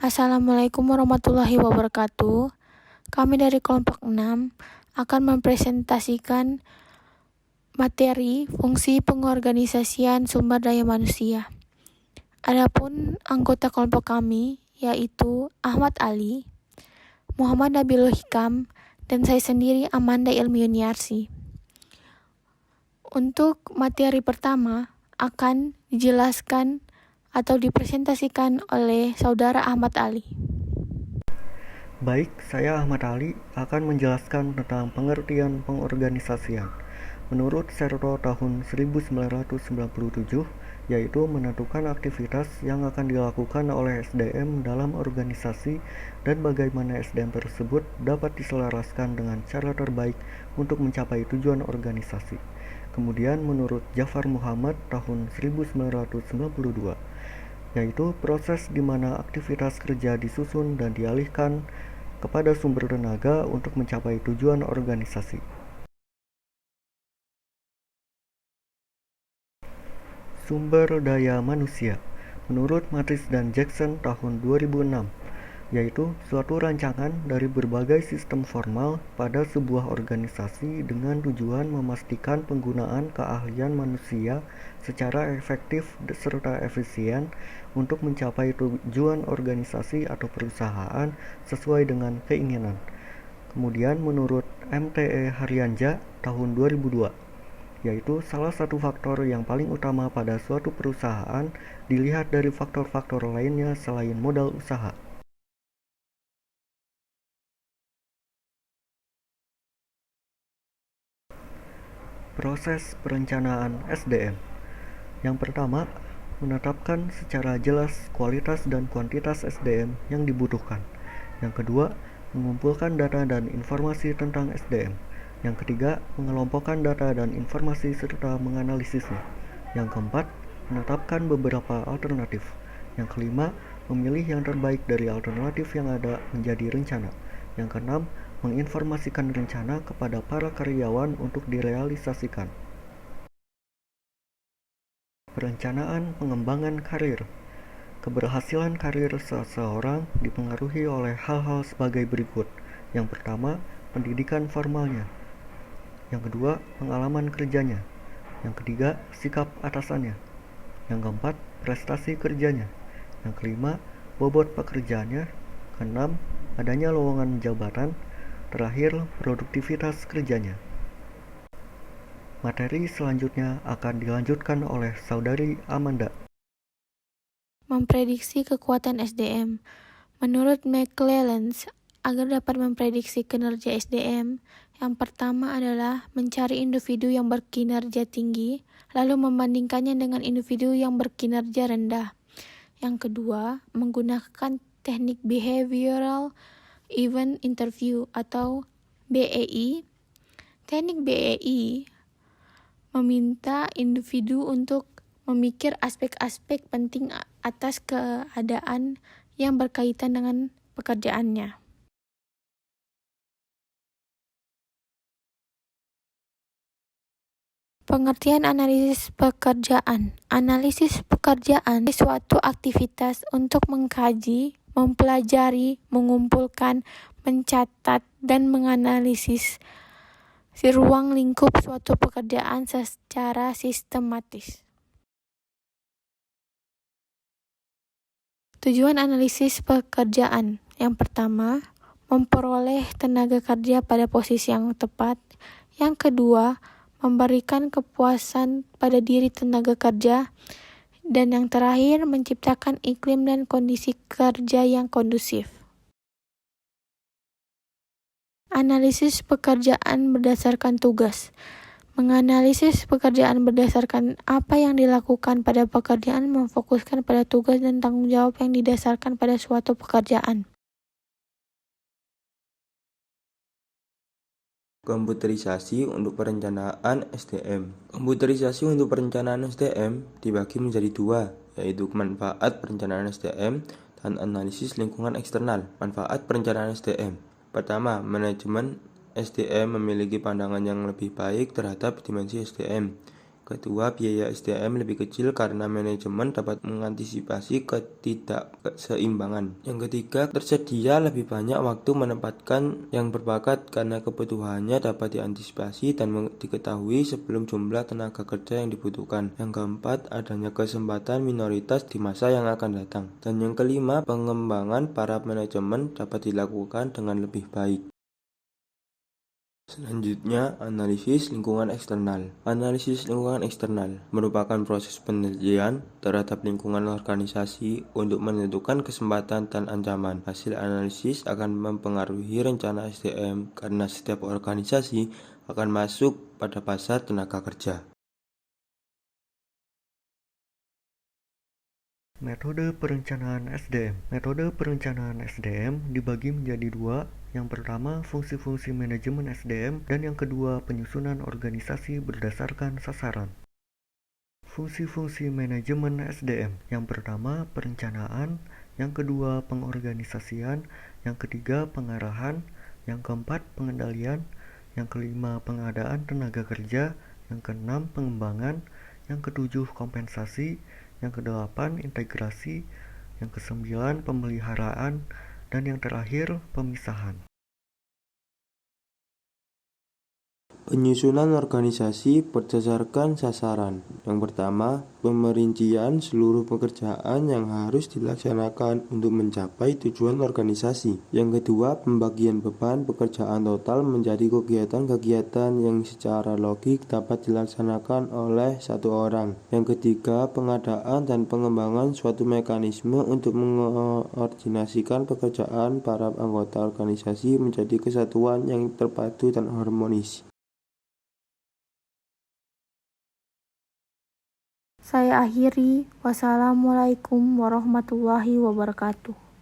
Assalamualaikum warahmatullahi wabarakatuh. Kami dari kelompok 6 akan mempresentasikan materi fungsi pengorganisasian sumber daya manusia. Adapun anggota kelompok kami yaitu Ahmad Ali, Muhammad Nabilul Hikam, dan saya sendiri Amanda Ilmi Yuniarsi. Untuk materi pertama akan dijelaskan atau dipresentasikan oleh saudara Ahmad Ali. Baik, saya Ahmad Ali akan menjelaskan tentang pengertian pengorganisasian. Menurut Serto tahun 1997, yaitu menentukan aktivitas yang akan dilakukan oleh SDM dalam organisasi dan bagaimana SDM tersebut dapat diselaraskan dengan cara terbaik untuk mencapai tujuan organisasi. Kemudian menurut Jafar Muhammad tahun 1992, yaitu proses di mana aktivitas kerja disusun dan dialihkan kepada sumber tenaga untuk mencapai tujuan organisasi. Sumber daya manusia menurut Matrix dan Jackson tahun 2006, yaitu suatu rancangan dari berbagai sistem formal pada sebuah organisasi dengan tujuan memastikan penggunaan keahlian manusia secara efektif serta efisien untuk mencapai tujuan organisasi atau perusahaan sesuai dengan keinginan. Kemudian menurut MTE Haryanja tahun 2002, yaitu salah satu faktor yang paling utama pada suatu perusahaan dilihat dari faktor-faktor lainnya selain modal usaha. Proses perencanaan SDM. Yang pertama, menetapkan secara jelas kualitas dan kuantitas SDM yang dibutuhkan. Yang kedua, mengumpulkan data dan informasi tentang SDM. Yang ketiga, mengelompokkan data dan informasi serta menganalisisnya. Yang keempat, menetapkan beberapa alternatif. Yang kelima, memilih yang terbaik dari alternatif yang ada menjadi rencana. Yang keenam, menginformasikan rencana kepada para karyawan untuk direalisasikan. Perencanaan pengembangan karir. Keberhasilan karir seseorang dipengaruhi oleh hal-hal sebagai berikut. Yang pertama, pendidikan formalnya. Yang kedua, pengalaman kerjanya. Yang ketiga, sikap atasannya. Yang keempat, prestasi kerjanya. Yang kelima, bobot pekerjaannya. Keenam, adanya lowongan jabatan. Terakhir, produktivitas kerjanya. Materi selanjutnya akan dilanjutkan oleh Saudari Amanda. Memprediksi kekuatan SDM. Menurut McClelland, agar dapat memprediksi kinerja SDM, yang pertama adalah mencari individu yang berkinerja tinggi, lalu membandingkannya dengan individu yang berkinerja rendah. Yang kedua, menggunakan teknik Behavioral Event Interview atau BEI. Teknik BEI meminta individu untuk memikir aspek-aspek penting atas keadaan yang berkaitan dengan pekerjaannya. Pengertian analisis pekerjaan. Analisis pekerjaan suatu aktivitas untuk mengkaji, mempelajari, mengumpulkan, mencatat, dan menganalisis si ruang lingkup suatu pekerjaan secara sistematis. Tujuan analisis pekerjaan. Yang pertama, memperoleh tenaga kerja pada posisi yang tepat. Yang kedua, memberikan kepuasan pada diri tenaga kerja. Dan yang terakhir, menciptakan iklim dan kondisi kerja yang kondusif. Analisis pekerjaan berdasarkan tugas. Menganalisis pekerjaan berdasarkan apa yang dilakukan pada pekerjaan memfokuskan pada tugas dan tanggung jawab yang didasarkan pada suatu pekerjaan. Komputerisasi untuk perencanaan SDM. Komputerisasi untuk perencanaan SDM dibagi menjadi dua, yaitu manfaat perencanaan SDM dan analisis lingkungan eksternal. Manfaat perencanaan SDM. Pertama, manajemen SDM memiliki pandangan yang lebih baik terhadap dimensi SDM. Kedua, biaya SDM lebih kecil karena manajemen dapat mengantisipasi ketidakseimbangan. Yang ketiga, tersedia lebih banyak waktu menempatkan yang berbakat karena kebutuhannya dapat diantisipasi dan diketahui sebelum jumlah tenaga kerja yang dibutuhkan. Yang keempat, adanya kesempatan minoritas di masa yang akan datang. Dan yang kelima, pengembangan para manajemen dapat dilakukan dengan lebih baik. Selanjutnya, analisis lingkungan eksternal. Analisis lingkungan eksternal merupakan proses penelitian terhadap lingkungan organisasi untuk menentukan kesempatan dan ancaman. Hasil analisis akan mempengaruhi rencana SDM karena setiap organisasi akan masuk pada pasar tenaga kerja. Metode perencanaan SDM. Metode perencanaan SDM dibagi menjadi dua. Yang pertama, fungsi-fungsi manajemen SDM, dan yang kedua, penyusunan organisasi berdasarkan sasaran. Fungsi-fungsi manajemen SDM. Yang pertama, perencanaan. Yang kedua, pengorganisasian. Yang ketiga, pengarahan. Yang keempat, pengendalian. Yang kelima, pengadaan tenaga kerja. Yang keenam, pengembangan. Yang ketujuh, kompensasi. Yang kedelapan, integrasi. Yang kesembilan, pemeliharaan. Dan yang terakhir, pemisahan. Penyusunan organisasi berdasarkan sasaran. Yang pertama, pemerincian seluruh pekerjaan yang harus dilaksanakan untuk mencapai tujuan organisasi. Yang kedua, pembagian beban pekerjaan total menjadi kegiatan-kegiatan yang secara logik dapat dilaksanakan oleh satu orang. Yang ketiga, pengadaan dan pengembangan suatu mekanisme untuk mengkoordinasikan pekerjaan para anggota organisasi menjadi kesatuan yang terpadu dan harmonis. Saya akhiri. Wassalamualaikum warahmatullahi wabarakatuh.